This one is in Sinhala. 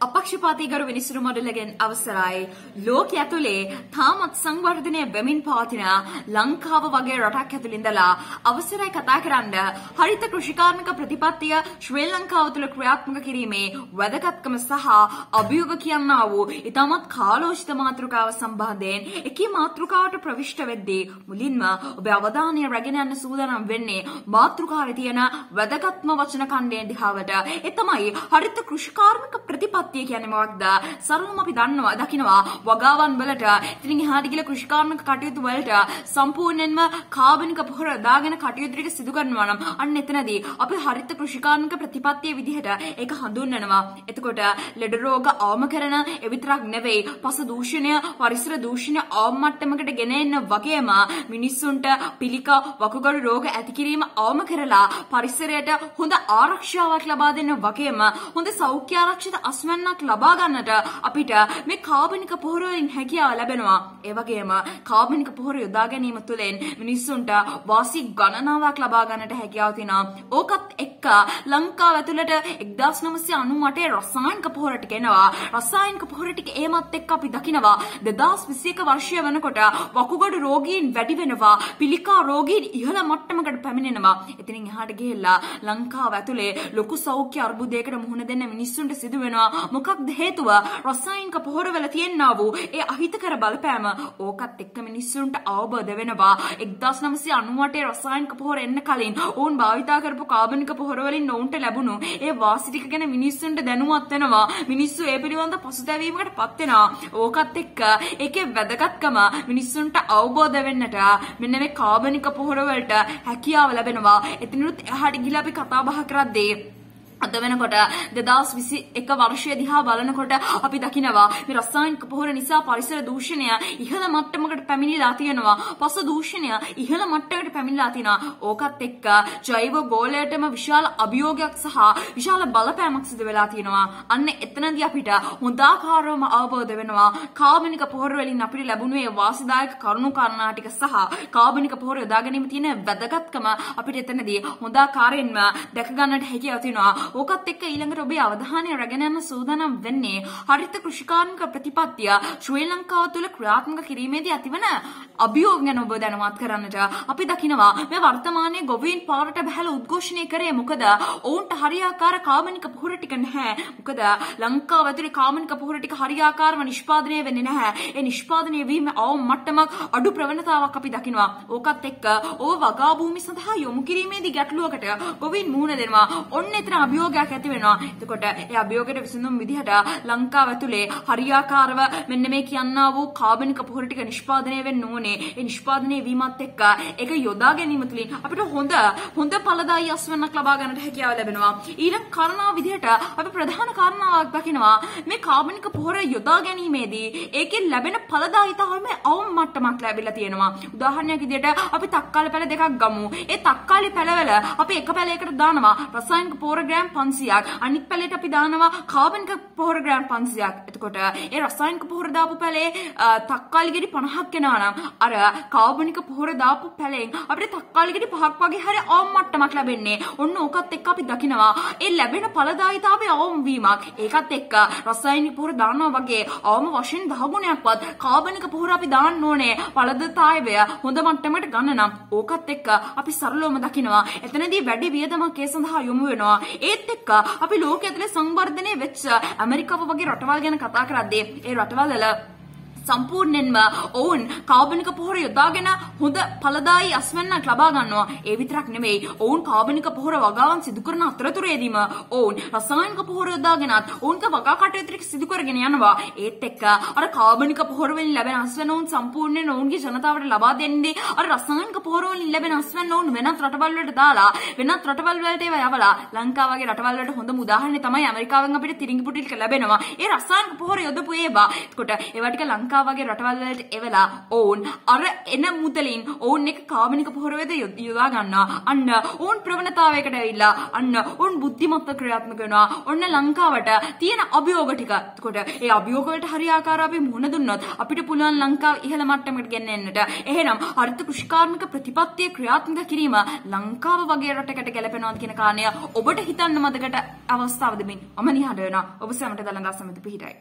අපක්ෂපාතී ගරු විනිසුරු මොඩලගෙන් අවසරයි ලෝකයේ ඇතුලේ තාමත් සංවර්ධනය වෙමින් පවතින ලංකාව වගේ රටක් ඇතුළේ ඉඳලා අවසරයි කතා කරන්න හරිත කෘෂිකාර්මික ප්‍රතිපත්තිය ශ්‍රී ලංකාව තුළ ක්‍රියාත්මක කිරීමේ වැදගත්කම සහ අභියෝග කියනා වූ ඉතාමත් කාලෝචිත මාතෘකාව සම්බන්ධයෙන් එකී මාතෘකාවට ප්‍රවිෂ්ඨ වෙද්දී මුලින්ම ඔබ අවධානය රැගෙන යන්න සූදානම් වෙන්නේ මාතෘකාවේ තියෙන වැදගත්ම වචන ඛණ්ඩය දිහාවට. ඒ තමයි හරිත කෘෂිකාර්මික ප්‍රතිපත්තිය කියන්නේ මොකක්ද? සරලවම අපි දකිනවා වගාවන් වලට ඉතින් එහාට ගිහලා කෘෂිකාර්මික කටයුතු වලට සම්පූර්ණයෙන්ම කාබනික පොහොර දාගෙන කටයුතු ටික සිදු කරනවා නම් අන්න එතනදී අපි හරිත කෘෂිකාර්මික ප්‍රතිපත්තිය විදිහට ඒක හඳුන්වනවා. එතකොට ලෙඩ රෝග අවම කරන ඒ විතරක් නෙවෙයි පස දූෂණය පරිසර දූෂණය අවම මට්ටමකට ගෙන එන්න වගේම මිනිස්සුන්ට පිළිකා වකුගඩු රෝග ඇති කිරීම අවම කරලා පරිසරයට හොඳ ආරක්ෂාවක් ලබා දෙන්න වගේම හොඳ සෞඛ්‍ය ආරක්ෂිත අස්වැන්නක් ලබා ගන්නට අපිට මේ කාබනික පොහොර වලින් හැකියාව ලැබෙනවා. ඒ වගේම කාබනික පොහොර යොදා ගැනීම තුළින් මිනිස්සුන්ට වාසි ගණනාවක් ලබා ගන්නට හැකියාව තියෙනවා. ඕකත් එක්ක ලංකාව ඇතුළට 1998 රසායනික පොහොර ටික එනවා. රසායනික පොහොර ටික ඒමත් එක්ක අපි දකිනවා 2021 වර්ෂය වෙනකොට වකුගඩු රෝගීන් වැඩි වෙනවා. පිළිකා රෝගීන් ඉහළ මට්ටමකට පැමිණෙනවා. එතනින් එහාට ගිහිල්ලා ලංකාව ඇතුලේ ලොකු සෞඛ්‍ය අර්බුදයකට මුහුණ දෙන්න මිනිස්සුන්ට සිදු වෙනවා. මොකක්ද හේතුව? රසායනික පොහොර වල තියෙනා වූ ඒ අහිතකර බලපෑම. ඕකත් එක්ක මිනිස්සුන්ට අවබෝධ වෙනවා 1998 රසායනික පොහොර එන්න කලින් ඕන් භාවිතා කරපු කාබනික පොහොර වලින් ඔවුන්ට ලැබුණු ඒ වාසි ටික ගැන මිනිස්සුන්ට දැනුවත් වෙනවා. මිනිස්සු ඒ පිළිබඳ පසුතැවීමකට පත් වෙනවා. ඕකත් එක්ක ඒකේ වැදගත්කම මිනිස්සුන්ට අවබෝධ වෙන්නට මෙන්න මේ කාබනික පොහොර වලට හැකියාව ලැබෙනවා. එතනොත් එහාට ගිහලා අපි කතා බහ කරද්දී අද වෙනකොට 2021 වර්ෂය දිහා බලනකොට අපි දකිනවා මේ රසායනික පොහොර නිසා පරිසර දූෂණය ඉහළ මට්ටමකට පැමිණිලා තියෙනවා. පස දූෂණය ඉහළ මට්ටමකට පැමිණිලා තියෙනවා. ඕකත් එක්ක ජෛව ගෝලයටම විශාල අභියෝගයක් සහ විශාල බලපෑමක් සිදු වෙලා තියෙනවා. අන්න එතනදී අපිට හොඳාකාරවම අවබෝධ වෙනවා කාබනික පොහොර වලින් අපිට ලැබුණු ඒ වාසිදායක කරුණු කාරණා ටික සහ කාබනික පොහොර යොදා ගැනීම තියෙන වැදගත්කම අපිට එතනදී හොඳාකාරයෙන්ම දැක ගන්නට හැකියාව තියෙනවා. ඕකත් එක්ක ඊළඟට ඔබේ අවධානය රැගෙන යන්න සූදානම් වෙන්නේ හරිත කෘෂිකාර්මික ප්‍රතිපත්තිය ශ්‍රී ලංකාව තුළ ක්‍රියාත්මක කිරීමේදී ඇතිවන අභියෝග ගැන ඔබ දැනුවත් කරන්නට. අපි දකිනවා මේ වර්තමානයේ ගොවීන් පාරට බහැලා උද්ඝෝෂණය කරේ මොකද? ඔවුන්ට හරියාකාර කාබනික පොහොර ටික නැහැ. මොකද ලංකාව ඇතුලේ කාබනික පොහොර ටික හරියාකාරව නිෂ්පාදනය වෙන්නේ නැහැ. ඒ නිෂ්පාදනය වීම අවම මට්ටමක් අඩු ප්‍රවණතාවක් අපි දකිනවා. ඕකත් එක්ක ඕව වගා භූමි සඳහා යොමු කිරීමේදී ගැටලුවකට ගොවීන් මුහුණ දෙනවා. ඔන්න එතන අභියෝගයක් ඇති වෙනවා. එතකොට ඒ අභියෝගයට විසඳුම් විදිහට ලංකාව ඇතුලේ හරියාකාරව මෙන්න මේ කියනා වූ කාබනික පොහොර ටික නිෂ්පාදනය වෙන්න ඕනේ. ඒ නිෂ්පාදනය වීමත් එක්ක ඒක යොදා ගැනීම තුළින් අපිට හොඳ ඵලදායී අස්වැන්නක් ලබා ගන්නට හැකියාව ලැබෙනවා. ඊළඟ කාරණාව විදිහට අපි ප්‍රධාන කාරණාවක් දකිනවා මේ කාබනික පොහොර යොදා ගැනීමේදී ඒකෙන් ලැබෙන ඵලදායීතාවය අවම මට්ටමක් ලැබිලා තියෙනවා. උදාහරණයක් විදිහට අපි තක්කාලි පැල දෙකක් ගමු. ඒ තක්කාලි පැලවල අපි එක පැලයකට දානවා රසායනික පොහොර ග්‍රෑම් 500ක්. අනිත් පැලේට අපි දානවා කාබනික පොහොර ග්‍රෑම් 500ක්. එතකොට ඒ රසායනික පොහොර දාපු පැලේ තක්කාලි ගෙඩි 50ක් එනවා නම් අර කාබනික පොහොර දාපු පැලෙන් අපිට තක්කාලි ගෙඩි 5ක් වගේ හරිය අවම මට්ටමක් ලැබෙන්නේ. ඔන්න ඕකත් එක්ක අපි දකිනවා ඒ ලැබෙන ඵලදායීතාවයේ අවම වීමක්. ඒකත් එක්ක රසායනික පොහොර දානවා වගේ අවම වශයෙන් 10 ගුණයක්වත් කාබනික පොහොර අපි දාන්න ඕනේ ඵලදායීතාවය හොඳ මට්ටමකට ගන්න නම්. ඕකත් එක්ක අපි සරලවම දකිනවා එතනදී වැඩි වියදමක් ඒ සඳහා යොමු වෙනවා. ඒත් එක්ක අපි ලෝකයේ ඇතුලේ සංවර්ධනය වෙච්ච ඇමරිකාව වගේ රටවල් ගැන කතා කරද්දී ඒ රටවල් වල සම්පූර්ණයෙන්ම ඔවුන් කාබනික පොහොර යොදාගෙන හොඳ ඵලදායී අස්වැන්නක් ලබා ගන්නවා. ඒ විතරක් නෙමෙයි ඔවුන් කාබනික පොහොර වගාවන් සිදු කරන අතරතුරේදීම ඔවුන් රසායනික පොහොර යොදාගෙනත් ඔවුන්ගේ වගා කටයුතු ටික සිදු කරගෙන යනවා. ඒත් එක්ක අර කාබනික පොහොර වලින් ලැබෙන අස්වැන්න ඔවුන් සම්පූර්ණයෙන් ඔවුන්ගේ ජනතාවට ලබා දෙන්නේ අර රසායනික පොහොර වලින් ලැබෙන අස්වැන්න ඔවුන් වෙනත් රටවල් වලට දාලා වෙනත් රටවල් වලට ඒවා යවලා ලංකාව වගේ රටවල් වලට හොඳම උදාහරණය තමයි ඇමරිකාවෙන් අපිට තිරිඟි පුටි ටික ලැබෙනවා. ඒ රසායනික පොහොර යොදපු ඒවා. එතකොට ඒවා ටික ලංකාව ලංකාව වගේ රටවල් වලට එවලා ඕන් අර එන මුදලින් ඕන් එක කාබනික පොහොර වේද යොදා ගන්නවා. අන්න ඕන් ප්‍රවණතාවයකට ඇවිල්ලා අන්න ඕන් බුද්ධිමත්ව ක්‍රියාත්මක වෙනවා. ඔන්න ලංකාවට තියෙන අභියෝග ටික. එතකොට ඒ අභියෝග වලට හරියාකාරව අපි මුහුණ දුන්නොත් අපිට පුළුවන් ලංකාව ඉහළ මට්ටමකට ගෙන්න එන්නට. එහෙනම් හරිත කෘෂිකාර්මික ප්‍රතිපත්තිය ක්‍රියාත්මක කිරීම ලංකාව වගේ රටකට ගැලපෙනවද කියන කාරණය ඔබට හිතන්න මතකට අවස්ථාව දෙමින් මම නිහඬ වෙනවා. ඔබ සැමට දලඳා සමිති පිහිටයි.